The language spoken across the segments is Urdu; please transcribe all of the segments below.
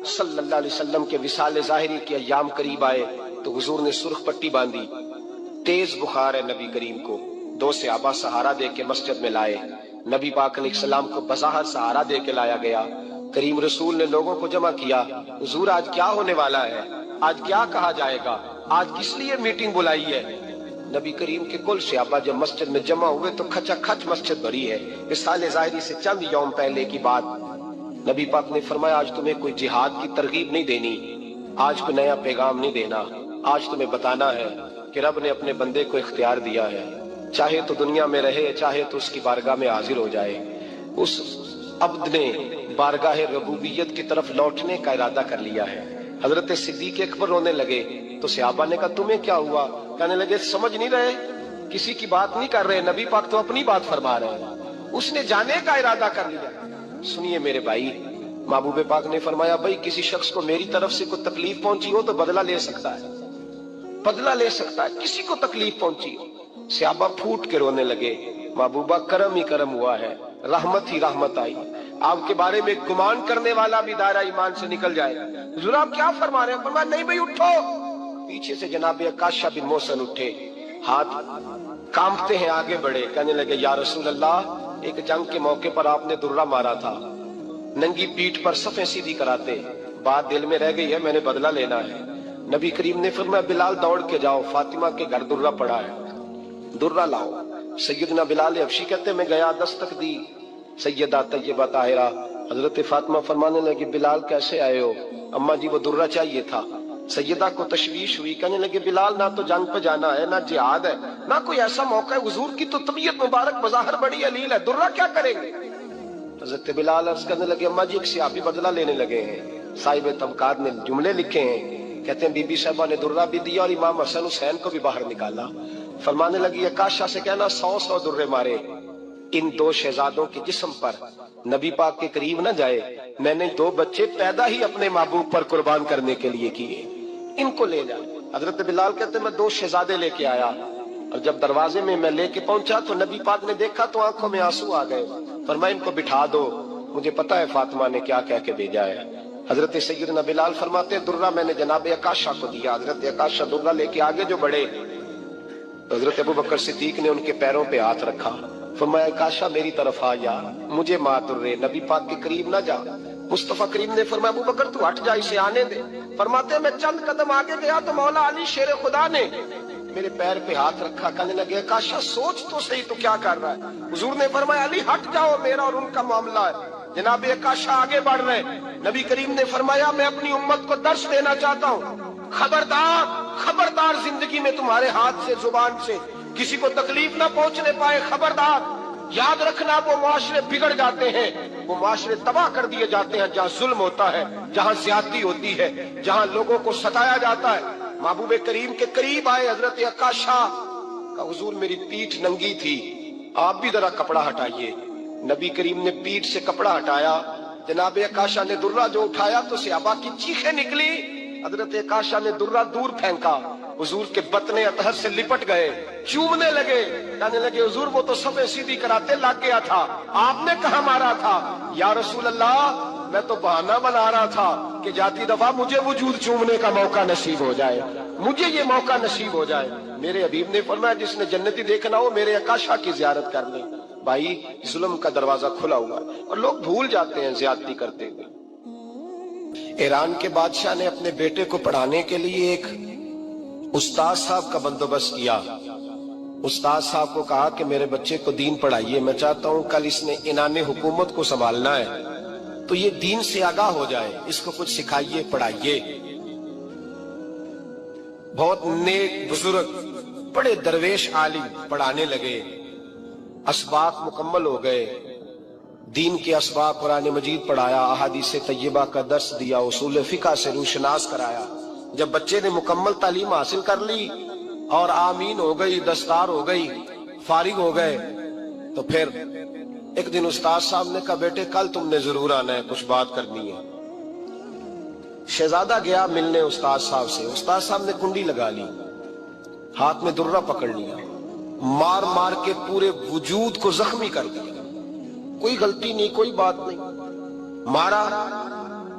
صلی اللہ علیہ وسلم کے وصال ظاہری کے ایام قریب آئے تو حضور نے سرخ پٹی باندھی، تیز بخار ہے نبی کریم کو، 2 صحابہ سہارا دے کے مسجد میں لائے، نبی پاک علیہ السلام کو بظاہر سہارا دے کے لایا گیا۔ کریم رسول نے لوگوں کو جمع کیا، حضور آج کیا ہونے والا ہے، آج کیا کہا جائے گا، آج کس لیے میٹنگ بلائی ہے؟ نبی کریم کے کل صحابہ جب مسجد میں جمع ہوئے تو کھچا کھچ مسجد بھری ہے۔ وصال ظاہری سے چند یوم پہلے کی بات، نبی پاک نے فرمایا آج تمہیں کوئی جہاد کی ترغیب نہیں دینی، آج کوئی نیا پیغام نہیں دینا، آج تمہیں بتانا ہے کہ رب نے اپنے بندے کو اختیار دیا ہے، چاہے تو دنیا میں رہے چاہے تو اس کی بارگاہ میں حاضر ہو جائے۔ اس عبد نے بارگاہ ربوبیت کی طرف لوٹنے کا ارادہ کر لیا ہے۔ حضرت صدیق اکبر رونے لگے تو صحابہ نے کہا تمہیں کیا ہوا؟ کہنے لگے سمجھ نہیں رہے، کسی کی بات نہیں کر رہے، نبی پاک تو اپنی بات فرما رہے ہیں، اس نے جانے کا ارادہ کر لیا۔ سنیے میرے بھائی، محبوب پاک نے فرمایا بھائی کسی شخص کو میری طرف سے کوئی تکلیف پہنچی ہو تو بدلہ لے سکتا ہے، بدلہ لے سکتا ہے، کسی کو تکلیف پہنچی ہو۔ صحابہ پھوٹ کے رونے لگے، محبوبہ کرم ہی کرم ہوا ہے، رحمت ہی رحمت آئی، آپ کے بارے میں گمان کرنے والا بھی دائرہ ایمان سے نکل جائے۔ حضور آپ کیا فرما رہے ہیں؟ فرمایا نہیں بھائی اٹھو۔ پیچھے سے جناب عکاشہ بن محصن اٹھے، ہاتھ کانپتے ہیں آگے بڑھے، کہنے لگے یا رسول اللہ، ایک جنگ کے موقع پر آپ نے درہ مارا تھا، ننگی پیٹھ پر صفیں سیدھی کراتے، بات دل میں رہ گئی ہے، میں نے بدلہ لینا ہے۔ نبی کریم نے فرمایا بلال دوڑ کے جاؤ، فاطمہ کے گھر درہ پڑا ہے، درہ لاؤ۔ سیدنا بلال حبشی کہتے میں گیا، دستک دی سیدہ طیبہ طاہرہ، حضرت فاطمہ فرمانے لگی بلال کیسے آئے ہو؟ اماں جی وہ درہ چاہیے تھا۔ سیدہ کو تشویش ہوئی، کہنے لگے بلال نہ تو جنگ پہ جانا ہے، نہ جہاد ہے، نہ کوئی ایسا موقع ہے، حضور کی تو طبیعت مبارک بظاہر بڑی علیل ہے، درہ کیا کریں گے؟ حضرت بلال عرض کرنے لگے اماں جی ایک صحابی بدلہ لینے لگے ہیں، صاحب طبقات نے جملے لکھے ہیں، کہتے ہیں بی بی صاحبہ نے درہ بھی دیا اور امام حسن حسین کو بھی باہر نکالا۔ فرمانے لگی عکاشہ سے کہنا 100 درے مارے، ان 2 شہزادوں کے جسم پر نبی پاک کے قریب نہ جائے، میں نے 2 بچے پیدا ہی اپنے محبوب پر قربان کرنے کے لیے کیے، ان کو لے جائے۔ حضرت بلال کہتے ہیں میں 2 شہزادے لے کے آیا، اور جب دروازے میں میں لے کے پہنچا تو نبی پاک نے دیکھا تو آنکھوں میں آنسو آ گئے، فرمایا ان کو بٹھا دو، مجھے پتا ہے فاطمہ نے کیا کہہ کے بھیجا ہے۔ حضرت سیدنا بلال فرماتے ہیں درہ میں نے جناب عکاشہ کو دیا، حضرت عکاشہ درہ لے کے آگے جو بڑھے، حضرت ابوبکر صدیق نے ان کے پیروں پہ ہاتھ رکھا، فرمایا عکاشہ میری طرف آ یار، مجھے ماں درے، نبی پاک کے قریب نہ جا۔ مصطفیٰ کریم نے فرمایا ابوبکر تو ہٹ جا، اسے آنے دے۔ فرماتے ہیں میں چند قدم آگے گیا تو مولا علی شیر خدا نے میرے پیر پہ ہاتھ رکھا، کہنے لگے عکاشہ سوچ تو صحیح تو کیا کر رہا ہے؟ حضور نے فرمایا علی ہٹ جاؤ، میرا اور ان کا معاملہ ہے۔ جناب عکاشہ آگے بڑھ رہے، نبی کریم نے فرمایا میں اپنی امت کو درس دینا چاہتا ہوں، خبردار خبردار زندگی میں تمہارے ہاتھ سے زبان سے کسی کو تکلیف نہ پہنچنے پائے، خبردار یاد رکھنا وہ معاشرے بگڑ جاتے ہیں، وہ معاشرے تباہ کر دیے جاتے ہیں جہاں ظلم ہوتا ہے، جہاں زیادتی ہوتی ہے، جہاں لوگوں کو ستایا جاتا ہے۔ محبوب کریم کے قریب آئے حضرت عکاشہ کا، حضور میری پیٹھ ننگی تھی، آپ بھی ذرا کپڑا ہٹائیے۔ نبی کریم نے پیٹھ سے کپڑا ہٹایا، جناب عکاشہ نے درہ جو اٹھایا تو صحابہ کی چیخیں نکلی، حضرت عکاشہ نے درہ دور پھینکا، حضور کے بطن اطہر سے لپٹ گئے، چومنے لگے، کہنے لگے حضور وہ تو صفیں سیدھی کراتے لگ گیا تھا، آپ نے کہاں مارا تھا؟ یا رسول اللہ میں تو بہانہ بنا رہا تھا کہ جاتی دفعہ مجھے وجود چومنے کا موقع نصیب ہو جائے، مجھے یہ موقع نصیب ہو جائے۔ میرے حبیب نے فرمایا جس نے جنتی دیکھنا ہو میرے عکاشہ کی زیارت کر لے۔ بھائی ظلم کا دروازہ کھلا ہوا ہے اور لوگ بھول جاتے ہیں زیادتی کرتے ہوئے۔ ایران کے بادشاہ نے اپنے بیٹے کو پڑھانے کے لیے ایک استاد صاحب کا بندوبست کیا۔ استاد صاحب کو کہا کہ میرے بچے کو دین پڑھائیے، میں چاہتا ہوں کل اس نے عنان حکومت کو سنبھالنا ہے تو یہ دین سے آگاہ ہو جائے، اس کو کچھ سکھائیے پڑھائیے۔ بہت نیک بزرگ بڑے درویش عالم پڑھانے لگے، اسباق مکمل ہو گئے، دین کے اسباق قرآن مجید پڑھایا، احادیث طیبہ کا درس دیا، اصول فقہ سے روشناس کرایا۔ جب بچے نے مکمل تعلیم حاصل کر لی اور آمین ہو گئی، دستار ہو گئی، فارغ ہو گئے، تو پھر ایک دن استاد صاحب نے کہا بیٹے کل تم نے ضرور آنا ہے، کچھ بات کرنی ہے۔ شہزادہ گیا ملنے استاد صاحب سے، استاد صاحب نے کنڈی لگا لی، ہاتھ میں درہ پکڑ لیا، مار مار کے پورے وجود کو زخمی کر دیا، کوئی غلطی نہیں، کوئی بات نہیں، مارا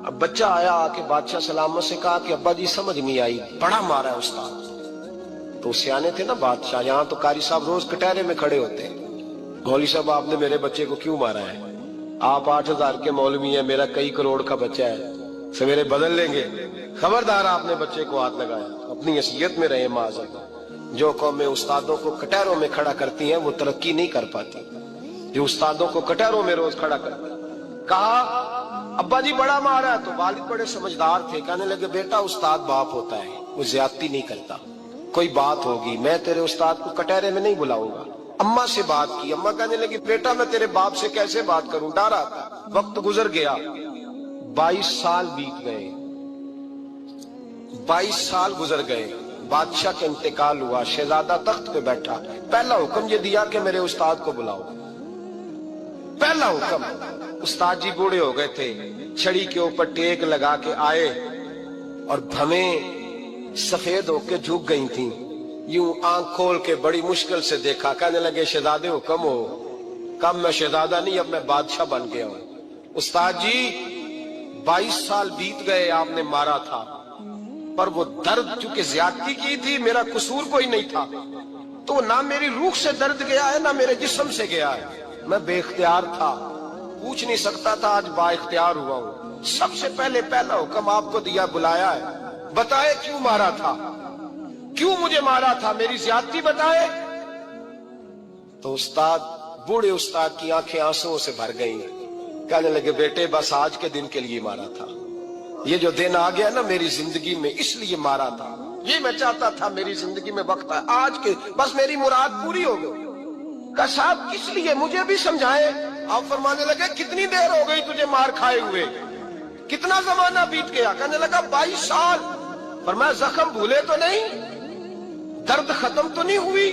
اب بچہ آیا آ کے بادشاہ سلامت سے کہا کہ ابا جی سمجھ نہیں آئی، بڑا مارا ہے استاد۔ تو سیانے تھے نا بادشاہ، یہاں تو قاری صاحب روز کٹہرے میں کھڑے ہوتے ہیں، مولوی صاحب آپ نے میرے بچے کو کیوں مارا ہے؟ آپ 8,000 کے مولوی ہیں، میرا کئی کروڑ کا بچہ ہے، سویرے بدل لیں گے۔ خبردار آپ نے بچے کو ہاتھ لگایا، اپنی حیثیت میں رہے معذرت۔ جو قومیں استادوں کو کٹہروں میں کھڑا کرتی ہیں وہ ترقی نہیں کر پاتی، جو استادوں کو کٹہروں میں روز کھڑا کرتی۔ کہا ابا جی بڑا مارا ہے، تو والد بڑے سمجھدار تھے، کہنے لگے بیٹا استاد باپ ہوتا ہے، وہ زیادتی نہیں کرتا، کوئی بات ہوگی میں تیرے استاد کو کٹہرے میں نہیں بلاؤں گا۔ اماں سے بات کی، اماں کہنے لگی بیٹا میں تیرے باپ سے کیسے بات کروں، ڈرا تھا۔ وقت گزر گیا، 22 سال بیت گئے، 22 سال گزر گئے، بادشاہ کا انتقال ہوا، شہزادہ تخت پہ بیٹھا، پہلا حکم یہ دیا کہ میرے استاد کو بلاؤ، پہلا حکم۔ استاد جی بوڑھے ہو گئے تھے، چھڑی کے اوپر ٹیک لگا کے آئے اور بھویں سفید ہو کے جھک گئی تھیں، یوں آنکھ کھول کے بڑی مشکل سے دیکھا، کہنے لگے شہزادے حکم ہو۔ کب میں شہزادہ نہیں، اب میں بادشاہ بن گیا ہوں۔ استاد جی 22 سال بیت گئے، آپ نے مارا تھا، پر وہ درد چونکہ زیادتی کی تھی، میرا قصور کوئی نہیں تھا، تو نہ میری روح سے درد گیا ہے نہ میرے جسم سے گیا ہے، میں بے اختیار تھا، پوچھ نہیں سکتا تھا، آج با اختیار ہوا ہوں۔ سب سے پہلے پہلا حکم آپ کو دیا، بلایا ہے، بتائے کیوں مارا تھا، کیوں مجھے مارا تھا، میری زیادتی بتائے۔ تو استاد، بوڑھے استاد کی آنکھیں آنسوں سے بھر گئیں، کہنے لگے بیٹے بس آج کے دن کے لیے مارا تھا، یہ جو دن آ گیا نا میری زندگی میں اس لیے مارا تھا، یہ میں چاہتا تھا میری زندگی میں وقت ہے، آج کے بس میری مراد پوری ہو گئی۔ کہ صاحب کس لیے، مجھے بھی سمجھائے۔ آپ فرمانے لگے کتنی دیر ہو گئی تجھے مار کھائے ہوئے، کتنا زمانہ بیت گیا؟ کہنے لگا 22 سال۔ فرمایا زخم بھولے تو نہیں، درد ختم تو نہیں ہوئی،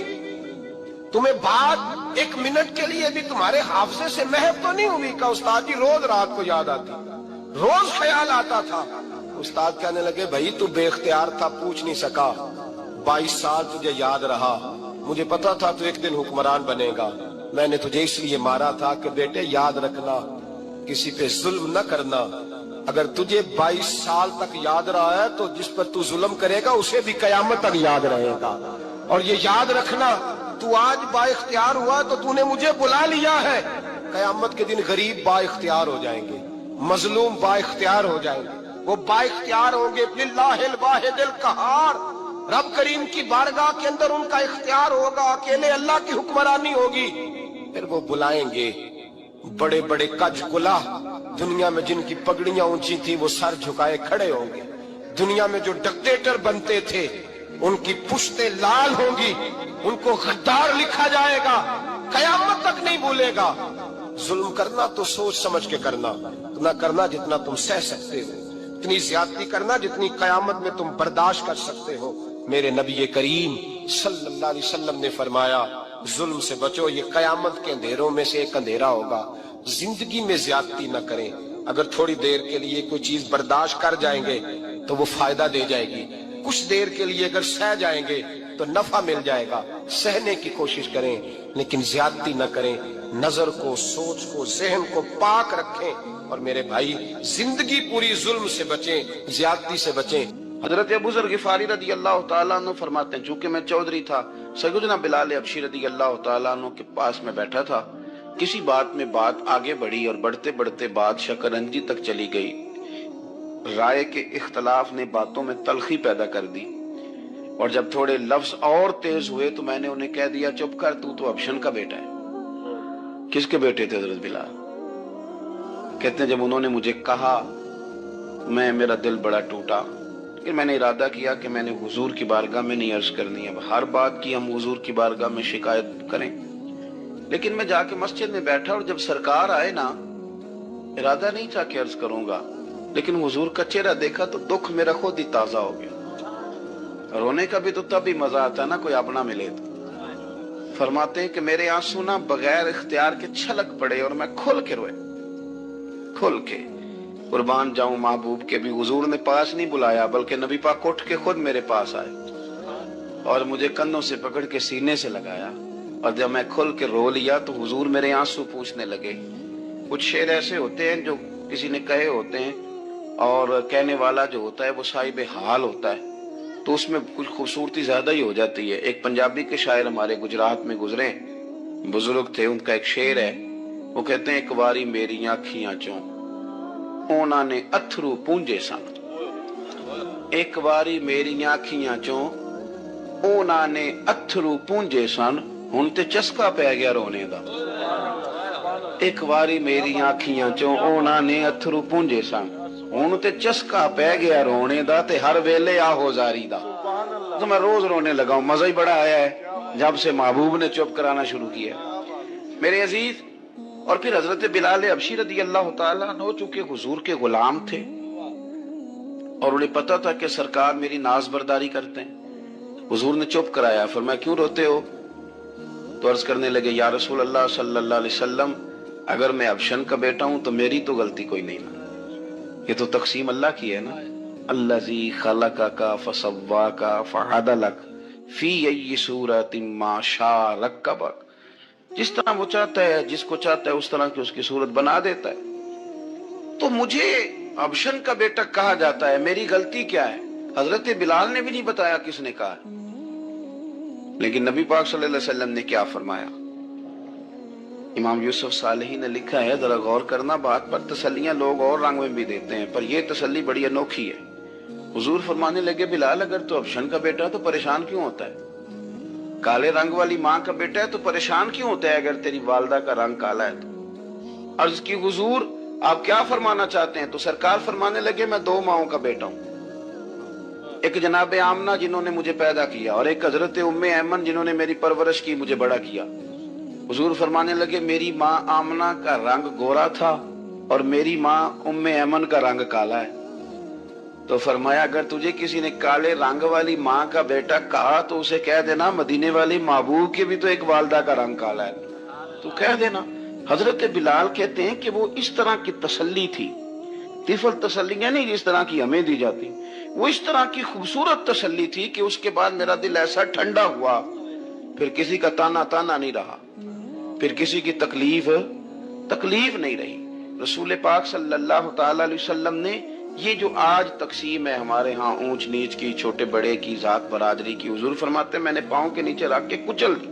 تمہیں بات 1 منٹ کے لیے بھی تمہارے حافظے سے محو تو نہیں ہوئی؟ کہ استاد جی روز رات کو یاد آتی، روز خیال آتا تھا۔ استاد کہنے لگے بھائی تو بے اختیار تھا، پوچھ نہیں سکا، 22 سال تجھے یاد رہا، مجھے پتا تھا تو ایک دن حکمران بنے گا، میں نے تجھے اس لیے مارا تھا کہ بیٹے یاد رکھنا، کسی پہ ظلم نہ کرنا، اگر تجھے 22 سال تک یاد رہا ہے تو جس پر تو ظلم کرے گا اسے بھی قیامت تک یاد رہے گا، اور یہ یاد رکھنا تو آج با اختیار ہوا تو تو نے مجھے بلا لیا ہے، قیامت کے دن غریب با اختیار ہو جائیں گے، مظلوم با اختیار ہو جائیں گے، وہ با اختیار ہوں گے للہ الواحد القہار، رب کریم کی بارگاہ کے اندر ان کا اختیار ہوگا، اکیلے اللہ کی حکمرانی ہوگی، پھر وہ بلائیں گے بڑے بڑے کج کلا، دنیا میں جن کی پگڑیاں اونچی تھی وہ سر جھکائے کھڑے ہوں گے، دنیا میں جو ڈکٹیٹر بنتے تھے ان کی پشتیں لال ہوں گی، ان کو غدار لکھا جائے گا، قیامت تک نہیں بھولے گا۔ ظلم کرنا تو سوچ سمجھ کے کرنا، اتنا کرنا جتنا تم سہ سکتے ہو، اتنی زیادتی کرنا جتنی قیامت میں تم برداشت کر سکتے ہو۔ میرے نبی کریم صلی اللہ علیہ وسلم نے فرمایا ظلم سے بچو، یہ قیامت کے اندھیروں میں سے ایک اندھیرا ہوگا، زندگی میں زیادتی نہ کریں، اگر تھوڑی دیر کے لیے کوئی چیز برداشت کر جائیں گے تو وہ فائدہ دے جائے گی، کچھ دیر کے لیے اگر سہ جائیں گے تو نفع مل جائے گا، سہنے کی کوشش کریں لیکن زیادتی نہ کریں، نظر کو، سوچ کو، ذہن کو پاک رکھیں، اور میرے بھائی زندگی پوری ظلم سے بچیں، زیادتی سے بچیں۔ حضرت ابو ذر غفاری رضی اللہ تعالیٰ عنہ فرماتے ہیں چونکہ میں چودھری تھا، سیدنا بلال حبشی رضی اللہ تعالیٰ عنہ کے پاس میں بیٹھا تھا، کسی بات میں بات آگے بڑھی اور بڑھتے بڑھتے بات شکنجی تک چلی گئی، رائے کے اختلاف نے باتوں میں تلخی پیدا کر دی، اور جب تھوڑے لفظ اور تیز ہوئے تو میں نے انہیں کہہ دیا چپ کر، تو ابشن کا بیٹا ہے۔ کس کے بیٹے تھے حضرت بلال؟ کہتے ہیں جب انہوں نے مجھے کہا میرا دل بڑا ٹوٹا، کہ میں نے ارادہ کیا کہ میں نے حضور کی بارگاہ میں نہیں عرض کرنی ہے، ہر بات کی ہم حضور کی بارگاہ میں شکایت کریں، لیکن میں جا کے مسجد میں بیٹھا اور جب سرکار آئے نا، ارادہ نہیں تھا کہ عرض کروں گا، لیکن حضور کا چہرہ دیکھا تو دکھ میرا خود ہی تازہ ہو گیا۔ رونے کا بھی تو تب ہی مزہ آتا ہے نا کوئی اپنا ملے تو۔ فرماتے ہیں کہ میرے آنسو نا بغیر اختیار کے چھلک پڑے اور میں کھل کے روئے، کھل کے۔ قربان جاؤں محبوب کے بھی حضور نے پاس نہیں بلایا، بلکہ نبی پاک اٹھ کے خود میرے پاس آئے اور مجھے کندھوں سے پکڑ کے سینے سے لگایا، اور جب میں کھل کے رو لیا تو حضور میرے آنسو پوچھنے لگے۔ کچھ شعر ایسے ہوتے ہیں جو کسی نے کہے ہوتے ہیں اور کہنے والا جو ہوتا ہے وہ صاحب حال ہوتا ہے، تو اس میں کچھ خوبصورتی زیادہ ہی ہو جاتی ہے۔ ایک پنجابی کے شاعر ہمارے گجرات میں گزرے، بزرگ تھے، ان کا ایک شعر ہے، وہ کہتے ہیں ایک باری میری آنکھیاں چوں اونا نے اتھرو پونجے سن، ایک باری میری آنکھیاں چوں اونا نے اتھرو پونجے سن، ہن تے چسکا پی گیا رونے دا۔ ایک باری میری آنکھیاں چوں اونا نے اتھرو پونجے سن، ہن تے چسکا پی گیا رونے دا، تے ہر ویلے آہو زاری دا۔ تو میں روز رونے لگا ہوں، مزہ ہی بڑا آیا ہے جب سے محبوب نے چپ کرانا شروع کیا۔ میرے عزیز، اور پھر حضرت بلال حبشی رضی اللہ تعالیٰ عنہ چونکہ حضور کے غلام تھے اور انہیں پتا تھا کہ سرکار میری ناز برداری کرتے ہیں، حضور نے چپ کرایا، فرمایا کیوں روتے ہو؟ تو عرض کرنے لگے یا رسول اللہ صلی اللہ علیہ وسلم، اگر میں حبشن کا بیٹا ہوں تو میری تو غلطی کوئی نہیں نا، یہ تو تقسیم اللہ کی ہے نا۔ الذی خلقک فسواک فعدلک فی ای صورت ما شاء رکبک، جس طرح وہ چاہتا ہے، جس کو چاہتا ہے اس طرح کی اس کی صورت بنا دیتا ہے۔ تو مجھے حبشن کا بیٹا کہا جاتا ہے، میری غلطی کیا ہے؟ حضرت بلال نے بھی نہیں بتایا کس نے کہا ہے، لیکن نبی پاک صلی اللہ علیہ وسلم نے کیا فرمایا؟ امام یوسف صالحی نے لکھا ہے، ذرا غور کرنا بات پر، تسلیاں لوگ اور رنگ میں بھی دیتے ہیں پر یہ تسلی بڑی انوکھی ہے۔ حضور فرمانے لگے بلال اگر تو حبشن کا بیٹا ہے تو پریشان کیوں ہوتا ہے؟ کالے رنگ والی ماں کا بیٹا ہے تو پریشان کیوں ہوتا ہے اگر تیری والدہ کا رنگ کالا ہے تو؟ عرض کی حضور آپ کیا فرمانا چاہتے ہیں؟ تو سرکار فرمانے لگے میں دو ماؤں کا بیٹا ہوں، ایک جناب آمنہ جنہوں نے مجھے پیدا کیا اور ایک حضرت ام ایمن جنہوں نے میری پرورش کی، مجھے بڑا کیا۔ حضور فرمانے لگے میری ماں آمنہ کا رنگ گورا تھا اور میری ماں ام ایمن کا رنگ کالا ہے۔ تو فرمایا اگر تجھے کسی نے کالے رنگ والی ماں کا بیٹا کہا تو اسے کہہ دینا مدینے والی محبوب کے بھی تو ایک والدہ کا رنگ کالا ہے، تو کہہ دینا۔ حضرت بلال کہتے ہیں کہ وہ اس طرح کی تسلی تھی، طفل تسلیاں نہیں جس طرح کی ہمیں دی جاتی، وہ اس طرح کی خوبصورت تسلی تھی کہ اس کے بعد میرا دل ایسا ٹھنڈا ہوا، پھر کسی کا تانا نہیں رہا، پھر کسی کی تکلیف نہیں رہی۔ رسول پاک صلی اللہ تعالی علیہ وسلم نے یہ جو آج تقسیم ہے ہمارے ہاں اونچ نیچ کی، چھوٹے بڑے کی، ذات برادری کی، حضور فرماتے ہیں میں نے پاؤں کے نیچے رکھ کے کچل دی۔